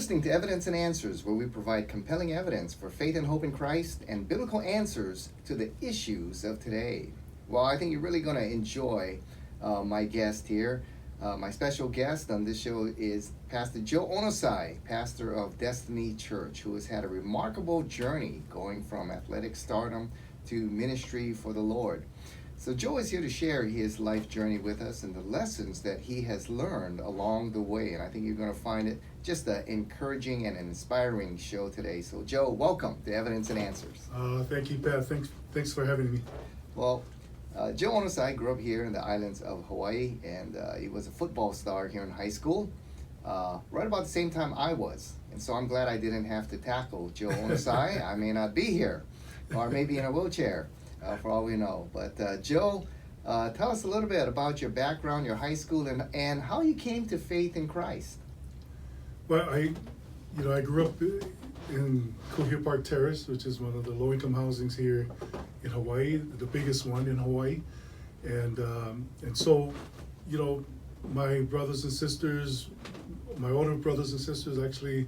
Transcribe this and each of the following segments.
listening to Evidence and Answers, where we provide compelling evidence for faith and hope in Christ and biblical answers to the issues of today. Well, I think you're really going to enjoy my guest here. My special guest on this show is Pastor Joe Onosai, pastor of Destiny Church, who has had a remarkable journey going from athletic stardom to ministry for the Lord. So Joe is here to share his life journey with us and the lessons that he has learned along the way. And I think you're going to find it just an encouraging and an inspiring show today. So Joe, welcome to Evidence and Answers. Thank you, Pat. Thanks for having me. Well, Joe Onosai grew up here in the islands of Hawaii, and he was a football star here in high school, right about the same time I was. And so I'm glad I didn't have to tackle Joe Onosai. I may not be here, or maybe in a wheelchair, for all we know. But Joe, tell us a little bit about your background, your high school, and how you came to faith in Christ. Well, I grew up in Kuhia Park Terrace, which is one of the low-income housings here in Hawaii, the biggest one in Hawaii, and so, my brothers and sisters, my older brothers and sisters, actually,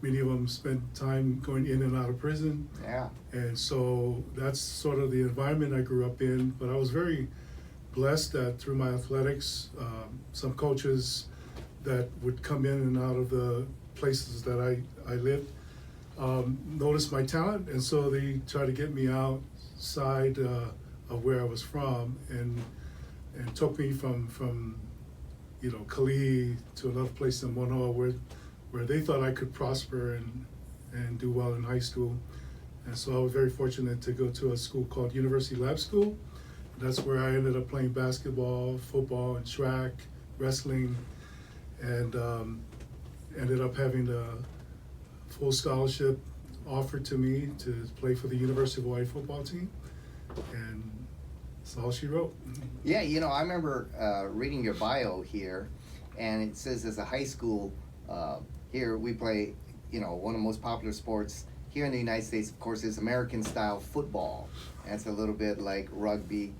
many of them spent time going in and out of prison. Yeah. And so that's sort of the environment I grew up in. But I was very blessed that through my athletics, some coaches that would come in and out of the places that I lived noticed my talent, and so they tried to get me outside of where I was from, and took me from Kalihi to another place in Manoa where they thought I could prosper and do well in high school. And so I was very fortunate to go to a school called University Lab School. That's where I ended up playing basketball, football, and track, wrestling, and ended up having a full scholarship offered to me to play for the University of Hawaii football team. And that's all she wrote. Yeah, I remember reading your bio here, and it says as a high school, here we play, one of the most popular sports here in the United States, of course, is American-style football. And it's a little bit like rugby,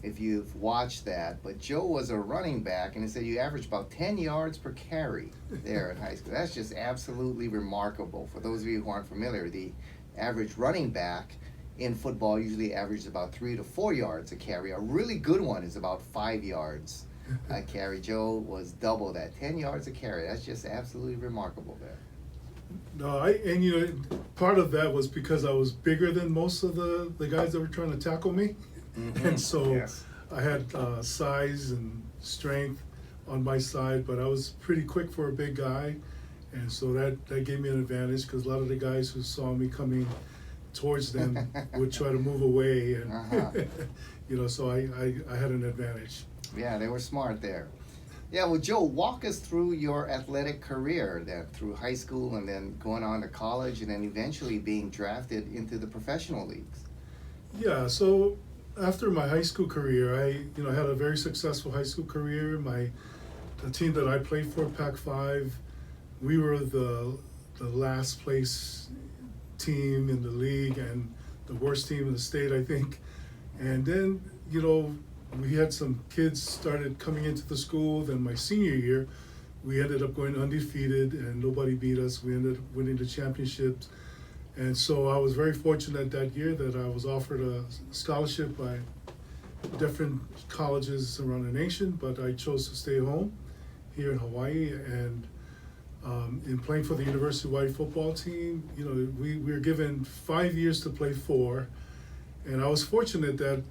if you've watched that. But Joe was a running back, and it said you averaged about 10 yards per carry there in high school. That's just absolutely remarkable. For those of you who aren't familiar, the average running back in football usually averages about 3 to 4 yards a carry. A really good one is about 5 yards a carry. Joe was double that, 10 yards a carry. That's just absolutely remarkable there. No, part of that was because I was bigger than most of the guys that were trying to tackle me. Mm-hmm. And so yes. I had size and strength on my side, but I was pretty quick for a big guy. And so that gave me an advantage, because a lot of the guys who saw me coming towards them would try to move away. And, so I had an advantage. Yeah, they were smart there. Yeah, well, Joe, walk us through your athletic career, through high school and then going on to college and then eventually being drafted into the professional leagues. Yeah, so after my high school career, I had a very successful high school career. The team that I played for, Pac-5, we were the last place team in the league and the worst team in the state, I think. And then, we had some kids started coming into the school. Then my senior year, we ended up going undefeated and nobody beat us. We ended up winning the championships. And so I was very fortunate that year that I was offered a scholarship by different colleges around the nation, but I chose to stay home here in Hawaii. And in playing for the University of Hawaii football team, we were given 5 years to play 4. And I was fortunate that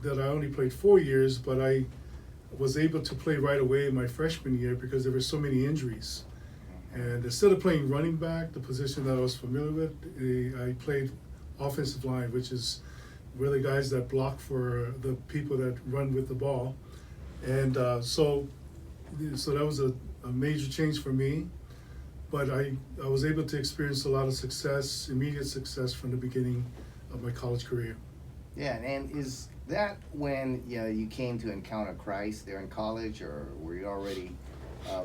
I only played 4 years, but I was able to play right away in my freshman year because there were so many injuries. And instead of playing running back, the position that I was familiar with, I played offensive line, which is really guys that block for the people that run with the ball. And so that was a major change for me. But I was able to experience a lot of success, immediate success from the beginning of my college career. Yeah, and is that when you came to encounter Christ there in college, or were you already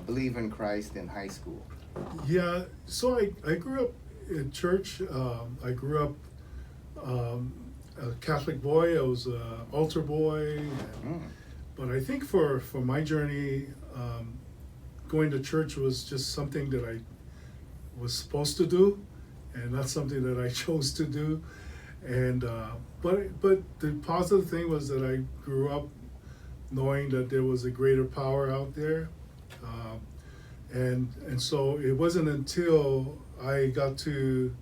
believe in Christ in high school? Yeah, so I grew up in church. I grew up a Catholic boy. I was an altar boy. But I think for my journey, going to church was just something that was supposed to do, and not something that I chose to do. And but the positive thing was that I grew up knowing that there was a greater power out there, and so it wasn't until I got to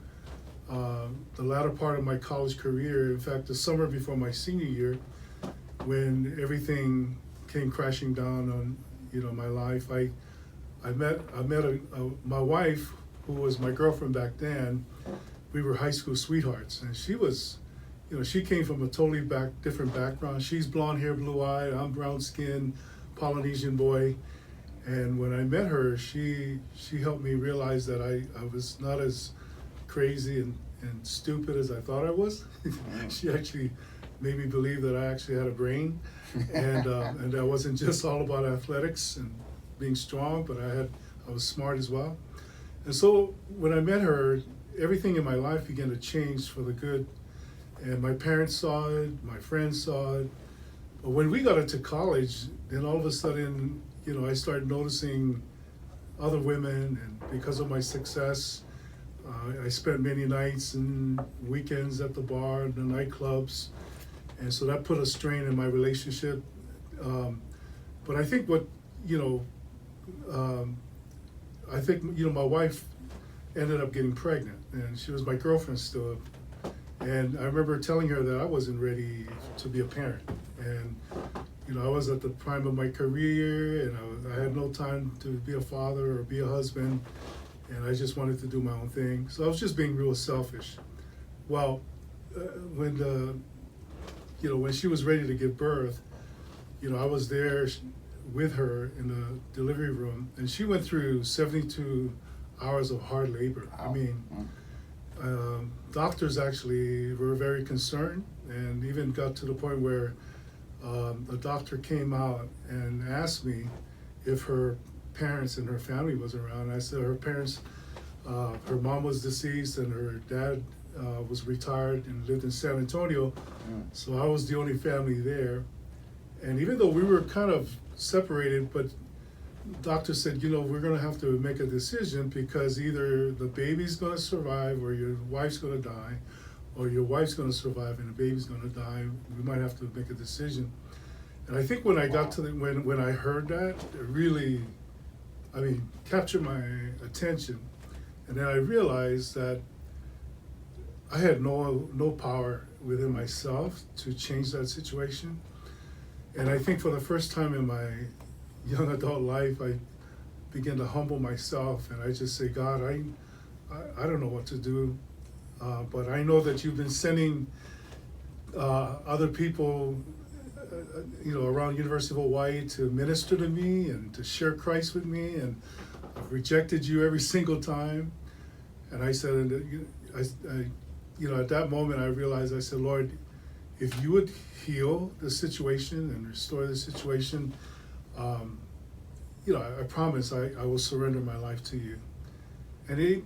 the latter part of my college career, in fact, the summer before my senior year, when everything came crashing down on my life. I met my wife, who was my girlfriend back then. We were high school sweethearts, and she was, she came from a totally different background. She's blonde hair, blue eyed. I'm brown skinned, Polynesian boy. And when I met her, she helped me realize that I was not as crazy and stupid as I thought I was. She actually made me believe that I actually had a brain, and that wasn't just all about athletics and being strong, but I was smart as well. And so when I met her, everything in my life began to change for the good. And my parents saw it, my friends saw it. But when we got into college, then all of a sudden, I started noticing other women, and because of my success, I spent many nights and weekends at the bar and the nightclubs. And so that put a strain in my relationship. But I think my wife ended up getting pregnant, and she was my girlfriend still. And I remember telling her that I wasn't ready to be a parent. And, I was at the prime of my career, and I had no time to be a father or be a husband, and I just wanted to do my own thing. So I was just being real selfish. Well, when she was ready to give birth, I was there with her in the delivery room, and she went through 72 hours of hard labor. Wow. I mean, doctors actually were very concerned, and even got to the point where a doctor came out and asked me if her parents and her family was around. I said her parents, her mom was deceased, and her dad was retired and lived in San Antonio, so I was the only family there. And even though we were kind of separated, but doctor said, we're going to have to make a decision, because either the baby's going to survive or your wife's going to die, or your wife's going to survive and the baby's going to die. We might have to make a decision. And I think when I got to when I heard that, it really, captured my attention. And then I realized that I had no power within myself to change that situation. And I think for the first time in my young adult life, I began to humble myself, and I just say, God, I don't know what to do, but I know that you've been sending other people, around University of Hawaii to minister to me and to share Christ with me, and I've rejected you every single time. And I said, at that moment, I realized, I said, Lord, if you would heal the situation and restore the situation, I promise I will surrender my life to you. And it,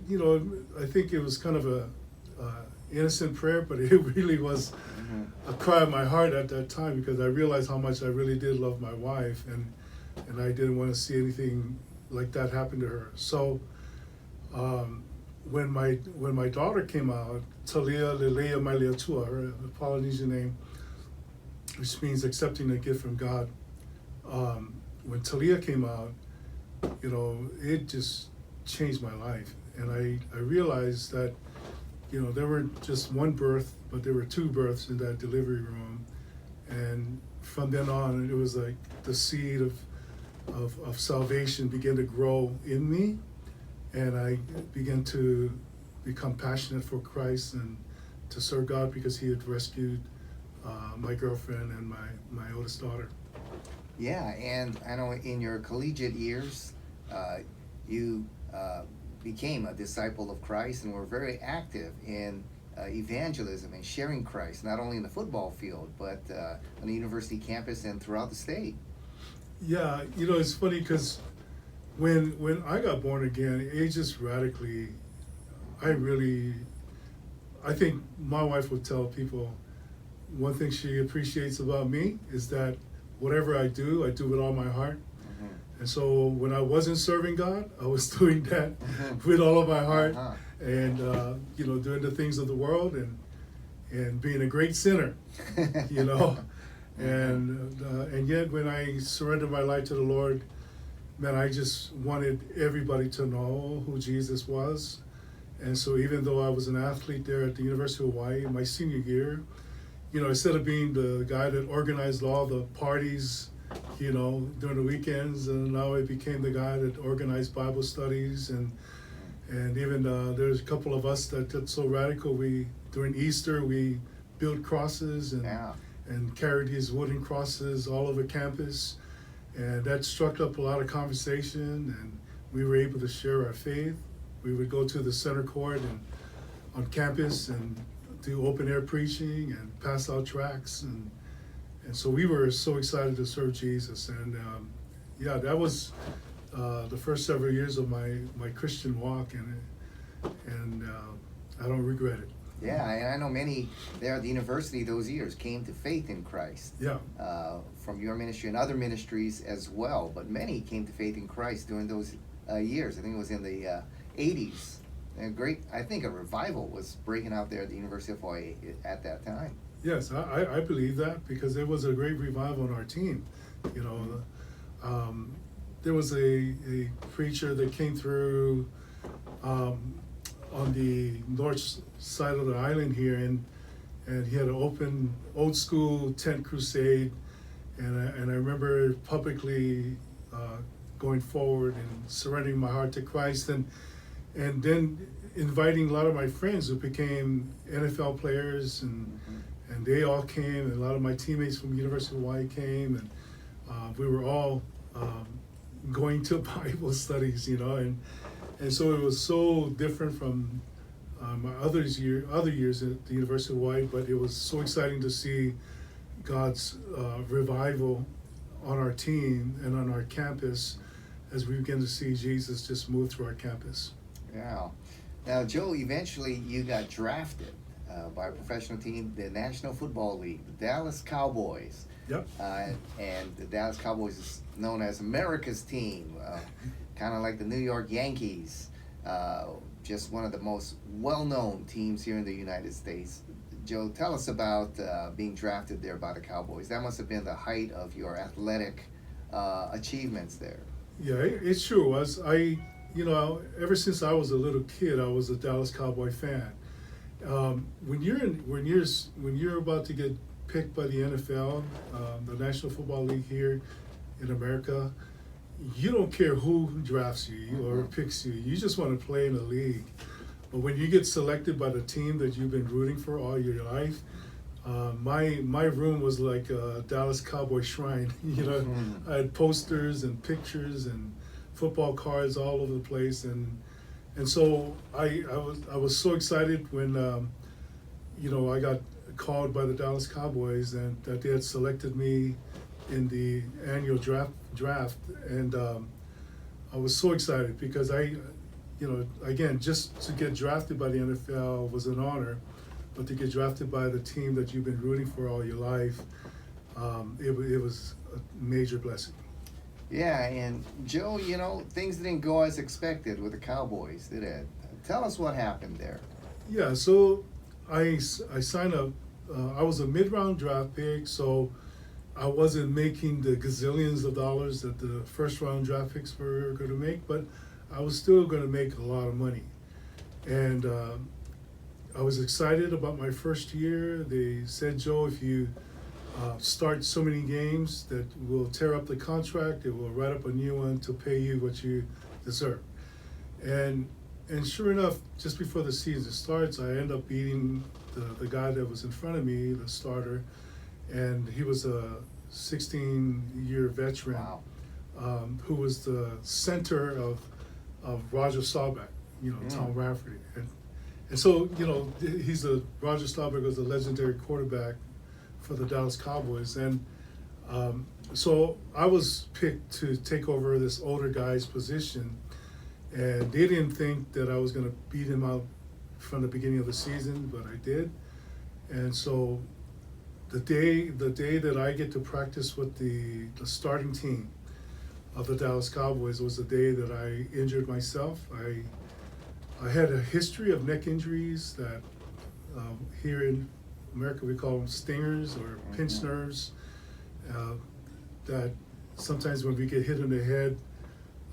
I think it was kind of a innocent prayer, but it really was a cry of my heart at that time, because I realized how much I really did love my wife, and I didn't want to see anything like that happen to her. So when my daughter came out, Talia Lelea Maileatua, her Polynesian name, which means accepting a gift from God. When Talia came out, it just changed my life. And I realized that, there weren't just one birth, but there were two births in that delivery room. And from then on, it was like the seed of salvation began to grow in me. And I began to become passionate for Christ and to serve God, because he had rescued my girlfriend and my oldest daughter. Yeah, and I know in your collegiate years, you became a disciple of Christ and were very active in evangelism and sharing Christ, not only in the football field, but on the university campus and throughout the state. Yeah, it's funny, because when I got born again, it just radically, I think my wife would tell people, one thing she appreciates about me is that whatever I do with all my heart. And so when I wasn't serving God, I was doing that with all of my heart, and doing the things of the world, and being a great sinner, you know. And yet when I surrendered my life to the Lord, man, I just wanted everybody to know who Jesus was. And so even though I was an athlete there at the University of Hawaii my senior year, instead of being the guy that organized all the parties, during the weekends, and now I became the guy that organized Bible studies, and even there's a couple of us that got so radical. During Easter we built crosses and carried these wooden crosses all over campus, and that struck up a lot of conversation, and we were able to share our faith. We would go to the center court and on campus and do open air preaching and pass out tracts, and so we were so excited to serve Jesus. And that was the first several years of my Christian walk, and I don't regret it. Yeah, and I know many there at the university those years came to faith in Christ. Yeah. From your ministry and other ministries as well, but many came to faith in Christ during those years. I think it was in the 80s. And a revival was breaking out there at the University of Hawaii at that time. Yes, I believe that, because there was a great revival on our team. There was a preacher that came through on the north side of the island here, and he had an open old school tent crusade, and I remember publicly going forward and surrendering my heart to Christ, and then inviting a lot of my friends who became NFL players, and they all came, and a lot of my teammates from University of Hawaii came, and we were all going to Bible studies, and so it was so different from my other years at the University of Hawaii, but it was so exciting to see God's revival on our team and on our campus as we begin to see Jesus just move through our campus. Yeah. Now, Joe, eventually you got drafted by a professional team, the National Football League, the Dallas Cowboys. Yep. And the Dallas Cowboys is known as America's team, kind of like the New York Yankees, just one of the most well-known teams here in the United States. Joe, tell us about being drafted there by the Cowboys. That must have been the height of your athletic achievements there. Yeah, it sure was. Ever since I was a little kid, I was a Dallas Cowboy fan. When you're about to get picked by the NFL, the National Football League here in America, you don't care who drafts you or picks you. You just want to play in the league. But when you get selected by the team that you've been rooting for all your life, my room was like a Dallas Cowboy shrine. I had posters and pictures and football cards all over the place, and so I was so excited when I got called by the Dallas Cowboys and that they had selected me in the annual draft, and I was so excited because again, just to get drafted by the NFL was an honor, but to get drafted by the team that you've been rooting for all your life, it was a major blessing. Yeah, and Joe, things didn't go as expected with the Cowboys, did it? Tell us what happened there. Yeah, so I signed up. I was a mid-round draft pick, so I wasn't making the gazillions of dollars that the first-round draft picks were going to make, but I was still going to make a lot of money. And I was excited about my first year. They said, Joe, if you start so many games that will tear up the contract, it will write up a new one to pay you what you deserve. And sure enough, just before the season starts, I end up beating the guy that was in front of me, the starter, and he was a 16-year veteran. Wow. Who was the center of Roger Staubach, Tom Rafferty. And so, Roger Staubach was a legendary quarterback for the Dallas Cowboys. And so I was picked to take over this older guy's position, and they didn't think that I was going to beat him out from the beginning of the season, but I did. And so the day that I get to practice with the starting team, of the Dallas Cowboys was the day that I injured myself. I had a history of neck injuries that here in America we call them stingers or pinched nerves. That sometimes when we get hit in the head,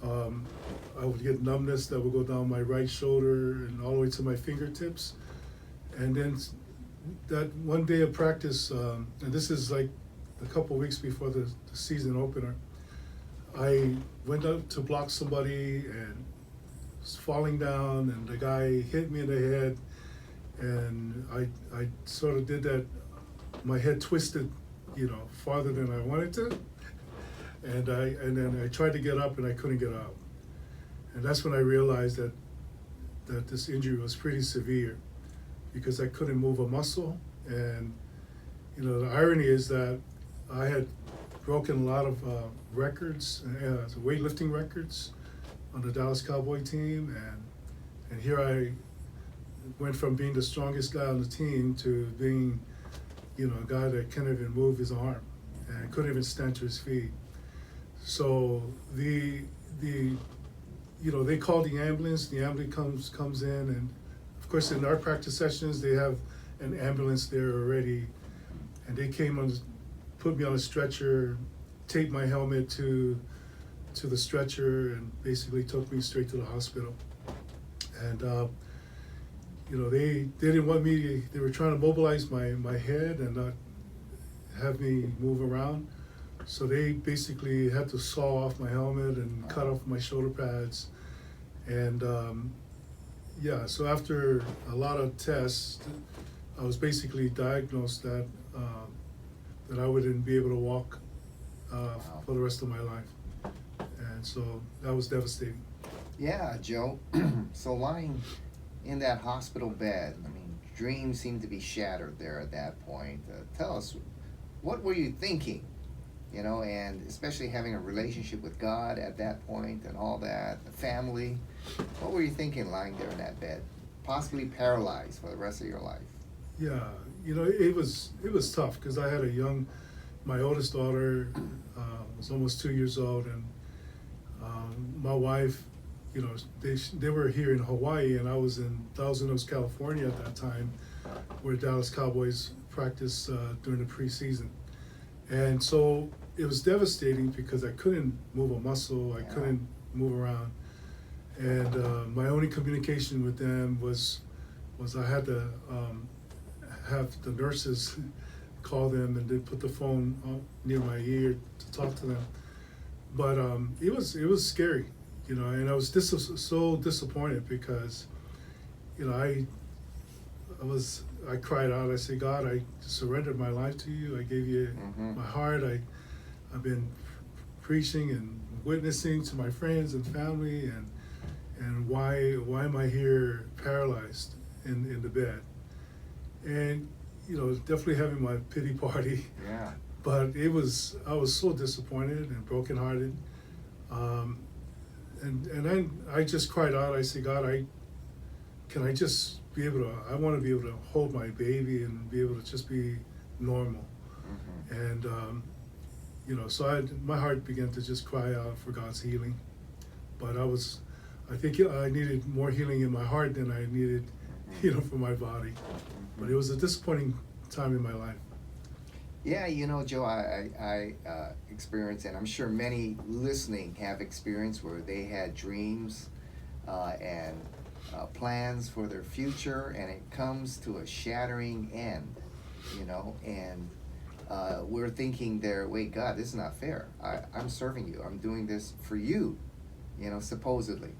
I would get numbness that would go down my right shoulder and all the way to my fingertips. And then that one day of practice, and this is like a couple weeks before the season opener, I went up to block somebody and was falling down, and the guy hit me in the head, and I sort of did that. My head twisted, farther than I wanted to, and then I tried to get up and I couldn't get up, and that's when I realized that this injury was pretty severe, because I couldn't move a muscle. And the irony is that I had broken a lot of records, weightlifting records on the Dallas Cowboy team, and here I went from being the strongest guy on the team to being a guy that can't even move his arm and couldn't even stand to his feet. So they call the ambulance comes in, and of course in our practice sessions they have an ambulance there already, and they put me on a stretcher, taped my helmet to the stretcher, and basically took me straight to the hospital. And they didn't want me they were trying to mobilize my head and not have me move around. So they basically had to saw off my helmet and cut off my shoulder pads. And so after a lot of tests, I was basically diagnosed that I wouldn't be able to walk for the rest of my life. And so that was devastating. Yeah, Joe. So lying in that hospital bed, I mean, dreams seem to be shattered there at that point. Tell us, what were you thinking? And especially having a relationship with God at that point and all that, the family. What were you thinking lying there in that bed, possibly paralyzed for the rest of your life? Yeah, it was tough, because I had my oldest daughter was almost 2 years old, and my wife, they were here in Hawaii, and I was in Thousand Oaks, California at that time, where Dallas Cowboys practiced during the preseason. And so it was devastating because I couldn't move a muscle, I couldn't move around. And my only communication with them was I had to have the nurses call them, and they put the phone near my ear to talk to them. But it was scary, and I was so disappointed, because I cried out. I said, God, I surrendered my life to you. I gave you my heart. I've been preaching and witnessing to my friends and family, and why am I here paralyzed in the bed? And definitely having my pity party. Yeah. But I was so disappointed and brokenhearted. And then I just cried out. I said, God, I want to be able to hold my baby and be able to just be normal. And so my heart began to just cry out for God's healing. But I think I needed more healing in my heart than I needed, for my body. But it was a disappointing time in my life. Yeah, Joe, I experienced, and I'm sure many listening have experienced, where they had dreams and plans for their future, and it comes to a shattering end, and we're thinking there, wait, God, this is not fair. I'm serving you. I'm doing this for you, supposedly.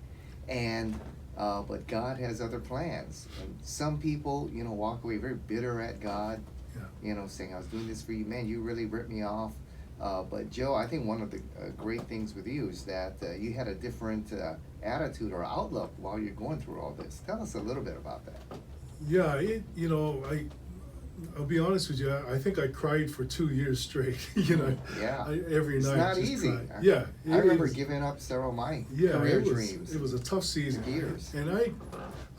And but God has other plans. And some people, walk away very bitter at God, saying, I was doing this for you. Man, you really ripped me off. But Joe, I think one of the great things with you is that you had a different attitude or outlook while you're going through all this. Tell us a little bit about that. Yeah, I'll be honest with you. I think I cried for 2 years straight. Yeah. Every night. It's not easy. Cried. Yeah, I remember giving up several of my career dreams. It was a tough season. Years. And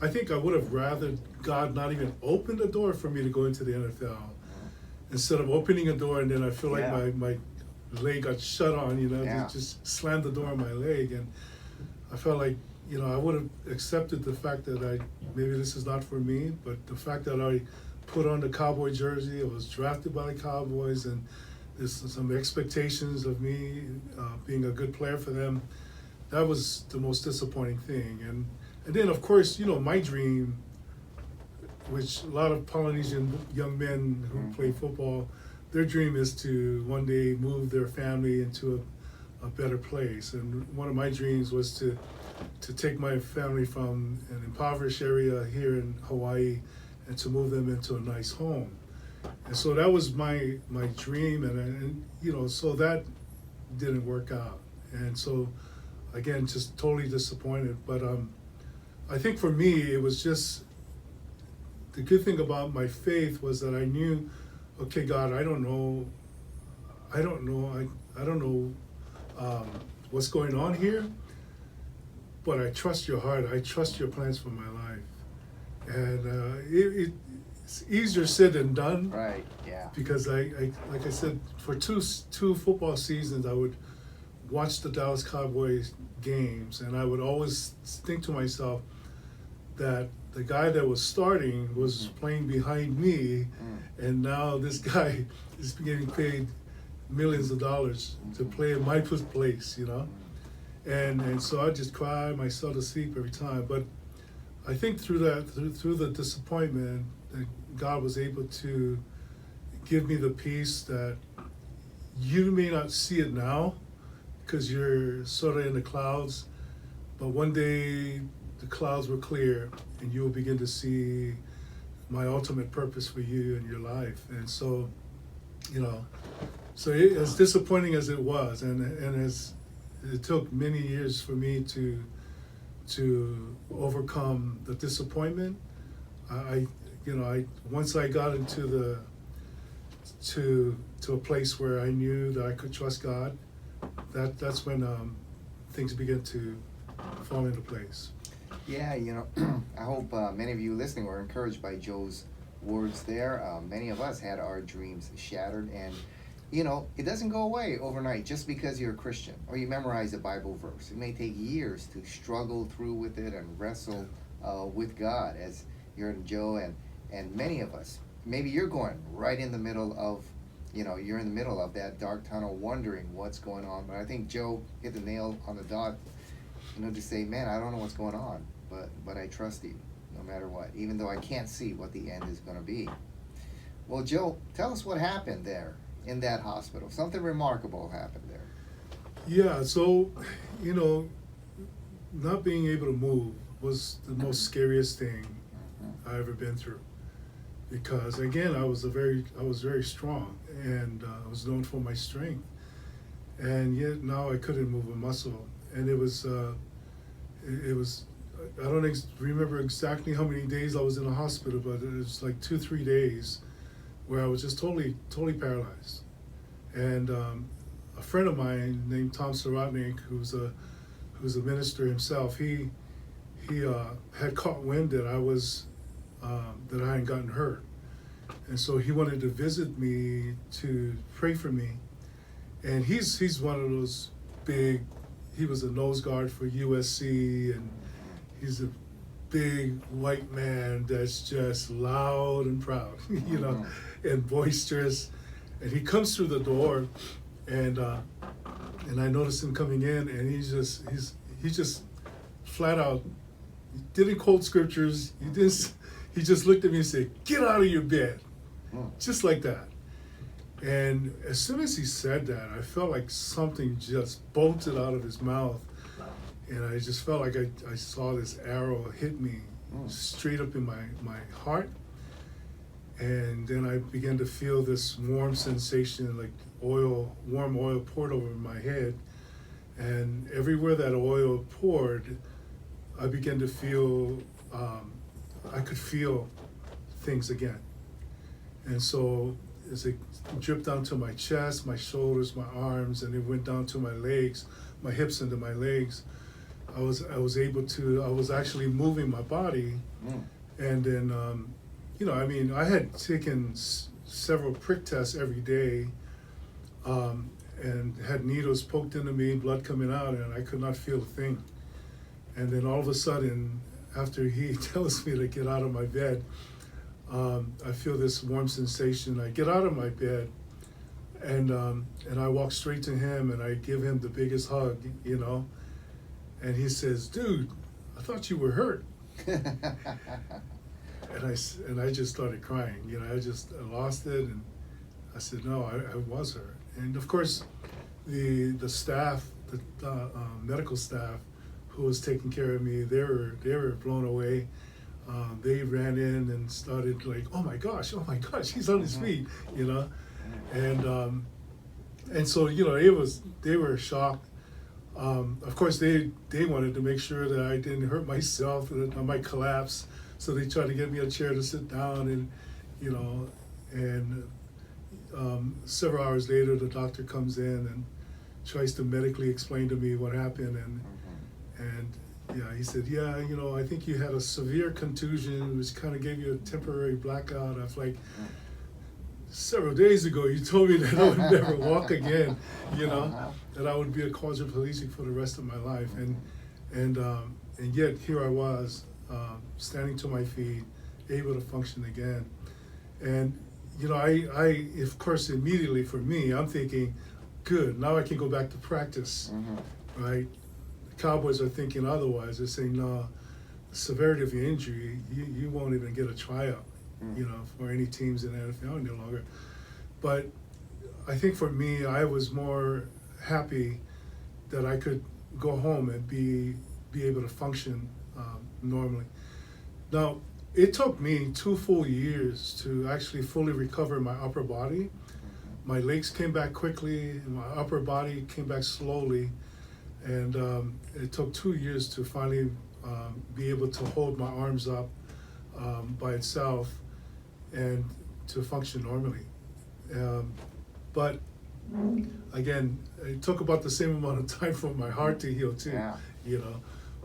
I think I would have rather God not even open the door for me to go into the NFL, instead of opening a door, and then I feel like my leg got shut on, Yeah. they just slammed the door on my leg. And I felt like, I would have accepted the fact that maybe this is not for me, but the fact that I put on the Cowboy jersey, I was drafted by the Cowboys, and there's some expectations of me being a good player for them. That was the most disappointing thing. And then, of course, my dream, which a lot of Polynesian young men who play football, their dream is to one day move their family into a better place. And one of my dreams was to take my family from an impoverished area here in Hawaii and to move them into a nice home. And so that was my dream, and so that didn't work out. And so, again, just totally disappointed. But I think for me, it was just, the good thing about my faith was that I knew, okay, God, I don't know what's going on here, but I trust your heart. I trust your plans for my life. And it's easier said than done. Right. Yeah. Because I like I said, for two football seasons, I would watch the Dallas Cowboys games, and I would always think to myself that the guy that was starting was playing behind me, and now this guy is getting paid millions of dollars to play in my place, and so I just cry myself to sleep every time. But I think through the disappointment, that God was able to give me the peace that you may not see it now because you're sort of in the clouds, but one day the clouds will clear and you will begin to see my ultimate purpose for you in your life. And so, as disappointing as it was, and as it took many years for me to overcome the disappointment, I once I got into to a place where I knew that I could trust God, that's when things began to fall into place. Yeah, I hope many of you listening were encouraged by Joe's words there. Many of us had our dreams shattered, and it doesn't go away overnight just because you're a Christian or you memorize a Bible verse. It may take years to struggle through with it and wrestle with God, as you heard Joe and many of us. Maybe you're going right in the middle of, you're in the middle of that dark tunnel wondering what's going on. But I think Joe hit the nail on the dot, to say, man, I don't know what's going on, but I trust you no matter what, even though I can't see what the end is going to be. Well, Joe, tell us what happened there in that hospital. Something remarkable happened there. Yeah, so, not being able to move was the most scariest thing I ever been through. Because again, I was very strong, and I was known for my strength, and yet now I couldn't move a muscle, and it was I don't remember exactly how many days I was in the hospital, but it was like 2-3 days where I was just totally paralyzed. And a friend of mine named Tom Sarotnik, who's a minister himself, he had caught wind that that I hadn't gotten hurt, and so he wanted to visit me to pray for me. And he's one of those big. He was a nose guard for USC, and he's a big white man that's just loud and proud, and boisterous. And he comes through the door, and I noticed him coming in, and he just flat out didn't quote scriptures. He just looked at me and said, "Get out of your bed," just like that. And as soon as he said that, I felt like something just bolted out of his mouth. And I just felt like I saw this arrow hit me straight up in my heart. And then I began to feel this warm sensation, like warm oil poured over my head. And everywhere that oil poured, I began to feel, I could feel things again. And so as it dripped down to my chest, my shoulders, my arms, and it went down to my legs, my hips into my legs, I was actually moving my body. And then, I had taken several prick tests every day. and had needles poked into me, blood coming out, and I could not feel a thing. And then all of a sudden, after he tells me to get out of my bed, I feel this warm sensation. I get out of my bed, and I walk straight to him, and I give him the biggest hug, you know. And he says, "Dude, I thought you were hurt." And I just started crying. You know, I lost it, and I said, "No, I was hurt." And of course, the staff, the medical staff, who was taking care of me, they were blown away. They ran in and started like, "Oh my gosh, he's on his feet," you know, and so you know they were shocked. Of course, they wanted to make sure that I didn't hurt myself, that I might collapse. So they tried to get me a chair to sit down, and you know, and several hours later, the doctor comes in and tries to medically explain to me what happened, and yeah, he said, "Yeah, you know, I think you had a severe contusion, which kind of gave you a temporary blackout. I was like, several days ago, you told me that I would never walk again, you know, that I would be a quadriplegic for the rest of my life, and yet here I was, standing to my feet, able to function again, and you know, I of course immediately for me, I'm thinking, good, now I can go back to practice, right? The Cowboys are thinking otherwise. They're saying, no, the severity of your injury, you won't even get a tryout, you know, for any teams in the NFL no longer. But I think for me, I was more happy that I could go home and be able to function normally. Now, it took me 2 full years to actually fully recover my upper body. My legs came back quickly, and my upper body came back slowly, and it took 2 years to finally be able to hold my arms up by itself and to function normally. But again, it took about the same amount of time for my heart to heal too, you know.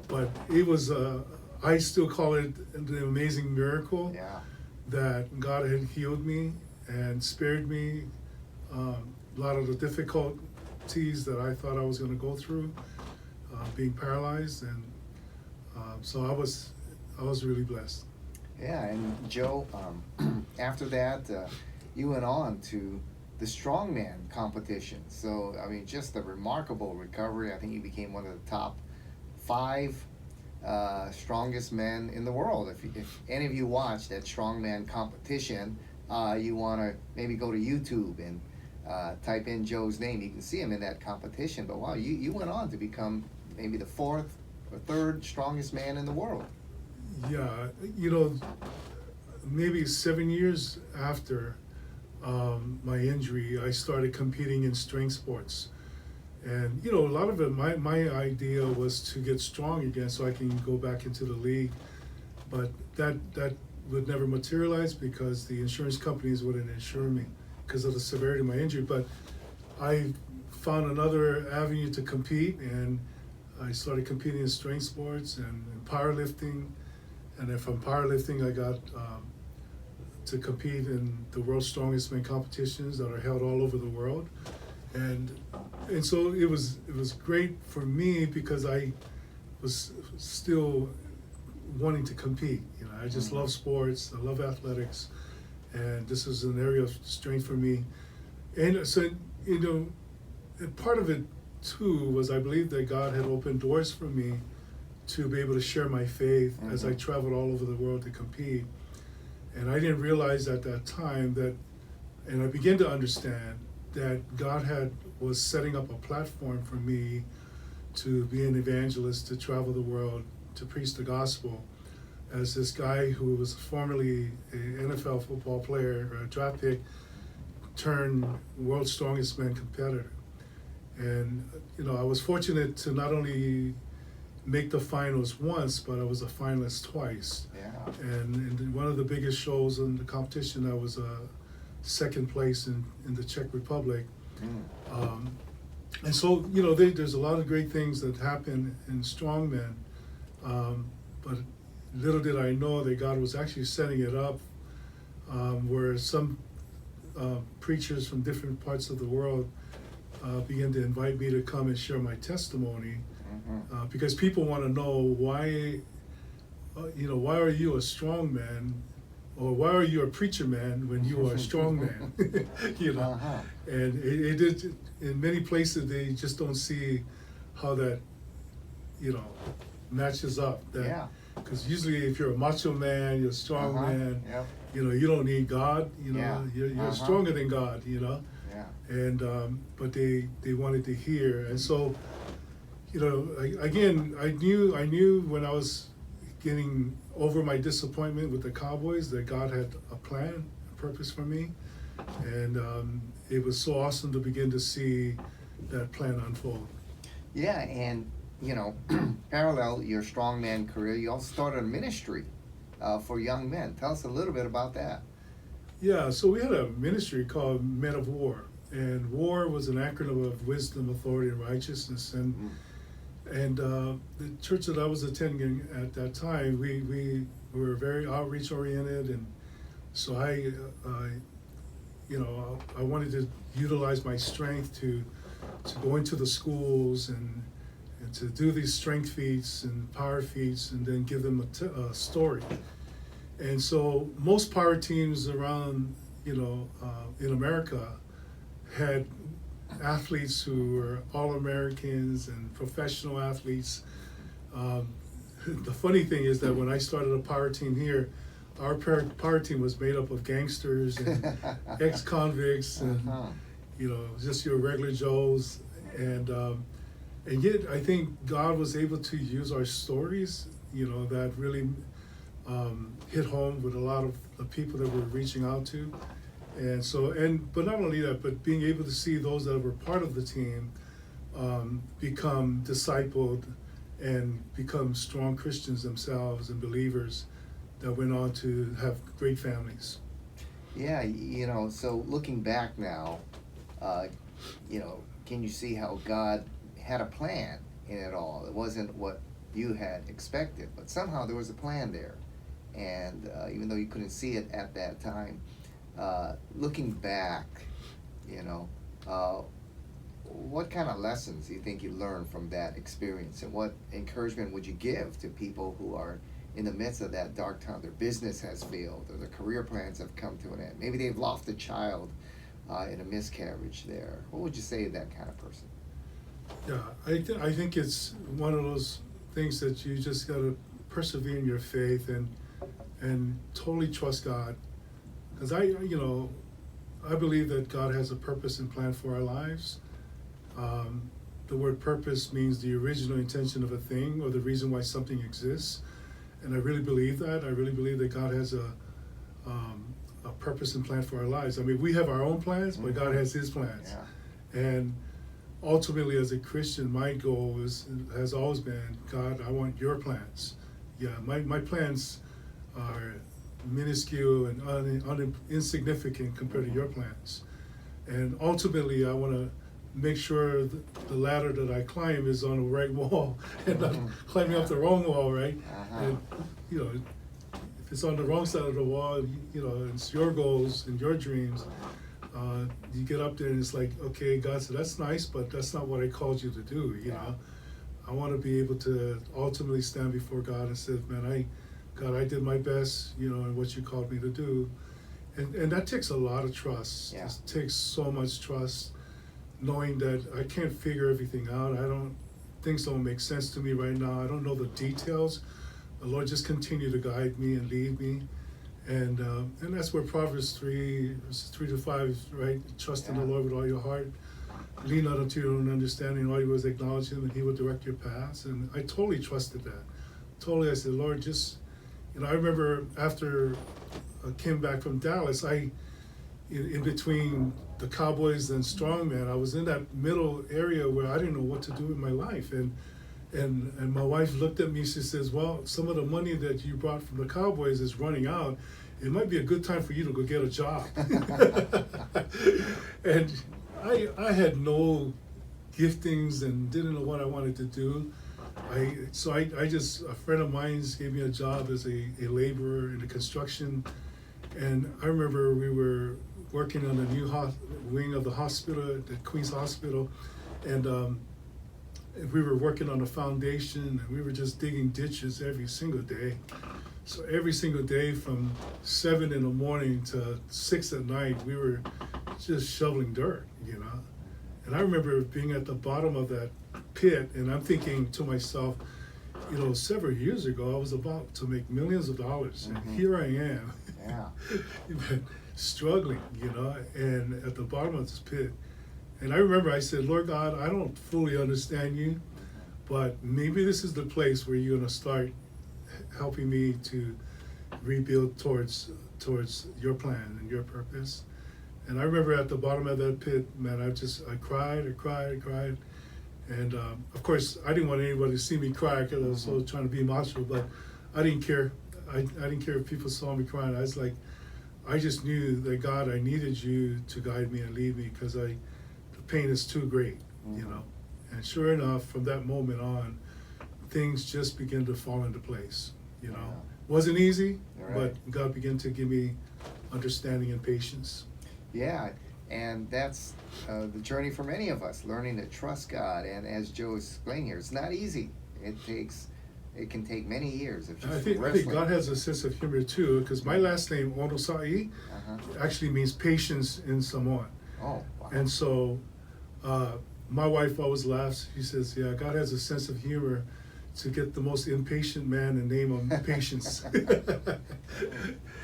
But it was, I still call it an amazing miracle that God had healed me and spared me a lot of the difficulties that I thought I was going to go through, being paralyzed, and so I was really blessed. Yeah, and Joe, after that, you went on to the strongman competition. So, I mean, just a remarkable recovery. I think you became one of the top 5 strongest men in the world. If any of you watch that strongman competition, you want to maybe go to YouTube and type in Joe's name. You can see him in that competition. But wow, you went on to become maybe the 4th or 3rd strongest man in the world. Yeah, you know, maybe 7 years after my injury, I started competing in strength sports. And, you know, a lot of it, my idea was to get strong again so I can go back into the league. But that would never materialize because the insurance companies wouldn't insure me because of the severity of my injury. But I found another avenue to compete, and I started competing in strength sports and in powerlifting. And then from powerlifting, I got to compete in the world's strongest men competitions that are held all over the world. And so it was great for me because I was still wanting to compete. You know, I just love sports, I love athletics, and this is an area of strength for me. And so, you know, and part of it too was I believe that God had opened doors for me to be able to share my faith as I traveled all over the world to compete. And I didn't realize at that time that, and I began to understand that God was setting up a platform for me to be an evangelist, to travel the world, to preach the gospel, as this guy who was formerly an NFL football player, or a draft pick, turned world's strongest man competitor. And, you know, I was fortunate to not only make the finals once, but I was a finalist twice. Yeah. And in one of the biggest shows in the competition, I was second place in the Czech Republic. And so, you know, there's a lot of great things that happen in strongmen, but little did I know that God was actually setting it up where some preachers from different parts of the world began to invite me to come and share my testimony, Mm-hmm. because people want to know why, why are you a strong man, or why are you a preacher man when you are a strong man? Uh-huh. And it did, in many places they just don't see how that, matches up. Yeah. Because usually if you're a macho man, you're a strong Uh-huh. man, Yep. you don't need God, Yeah. you're Uh-huh. stronger than God, Yeah. and but they wanted to hear. And so, I knew when I was getting over my disappointment with the Cowboys that God had a plan, a purpose for me, and it was so awesome to begin to see that plan unfold. Yeah, and parallel your strongman career, you also started a ministry for young men. Tell us a little bit about that. Yeah, so we had a ministry called Men of War, and war was an acronym of wisdom, authority, and righteousness. And the church that I was attending at that time, we were very outreach oriented, and so I wanted to utilize my strength to go into the schools and to do these strength feats and power feats, and then give them a story. And so most power teams around, in America had athletes who were All-Americans and professional athletes. The funny thing is that when I started a power team here, our power team was made up of gangsters and ex-convicts and, Uh-huh. just your regular Joes. And yet I think God was able to use our stories, that really hit home with a lot of the people that we're reaching out to. And so, but not only that, but being able to see those that were part of the team become discipled and become strong Christians themselves and believers that went on to have great families. Yeah, so looking back now, can you see how God had a plan in it all? It wasn't what you had expected, but somehow there was a plan there. And even though you couldn't see it at that time, looking back, what kind of lessons do you think you learned from that experience, and what encouragement would you give to people who are in the midst of that dark time? Their business has failed, or their career plans have come to an end. Maybe they've lost a child in a miscarriage there. What would you say to that kind of person? Yeah, I think it's one of those things that you just got to persevere in your faith and totally trust God. Because I believe that God has a purpose and plan for our lives. The word purpose means the original intention of a thing, or the reason why something exists. And I really believe that. I really believe that God has a purpose and plan for our lives. I mean, we have our own plans, but God has His plans. Yeah. And ultimately, as a Christian, my goal has always been, God, I want your plans. Yeah, my plans are minuscule and insignificant compared to your plans. And ultimately, I want to make sure the ladder that I climb is on the right wall and not climbing up the wrong wall, right? Uh-huh. And, if it's on the wrong side of the wall, it's your goals and your dreams. You get up there and it's like, okay, God said, that's nice, but that's not what I called you to do, Yeah. I want to be able to ultimately stand before God and say, man, God, I did my best, in what you called me to do. And that takes a lot of trust. Yeah. It takes so much trust, knowing that I can't figure everything out. Things don't make sense to me right now. I don't know the details. The Lord just continue to guide me and lead me. And that's where Proverbs 3:3-5, right? Trust in the Yeah. Lord with all your heart. Lean not unto your own understanding. In all your ways acknowledge Him, and He will direct your paths. And I totally trusted that. Totally, I said, Lord, just, I remember after I came back from Dallas, in between the Cowboys and Strongman, I was in that middle area where I didn't know what to do with my life. And my wife looked at me, she says, well, some of the money that you brought from the Cowboys is running out. It might be a good time for you to go get a job. And I had no giftings and didn't know what I wanted to do. A friend of mine gave me a job as a laborer in the construction. And I remember we were working on the new wing of the hospital, the Queens Hospital, and we were working on a foundation, and we were just digging ditches every single day. So every single day from 7 in the morning to 6 at night, we were just shoveling dirt, you know. And I remember being at the bottom of that pit, and I'm thinking to myself, you know, several years ago, I was about to make millions of dollars, and here I am, struggling, you know, and at the bottom of this pit. And I remember I said, Lord God, I don't fully understand you, but maybe this is the place where you're going to start helping me to rebuild towards your plan and your purpose. And I remember at the bottom of that pit, man, I cried. And of course, I didn't want anybody to see me cry because I was so trying to be macho, but I didn't care. I didn't care if people saw me crying. I was like, I just knew that God, I needed you to guide me and lead me because the pain is too great, you know. And sure enough, from that moment on, things just began to fall into place, you know. Wasn't easy, but God began to give me understanding and patience. Yeah, and that's the journey for many of us, learning to trust God. And as Joe is explaining here, it's not easy. It can take many years of just I think God has a sense of humor too, because my last name, Onosai, actually means patience in Samoan. Oh, wow. And so my wife always laughs. She says, yeah, God has a sense of humor to get the most impatient man and name him Patience.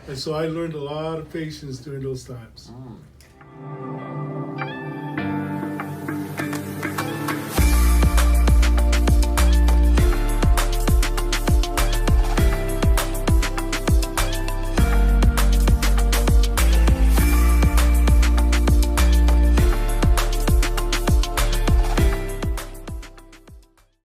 And so I learned a lot of patience during those times.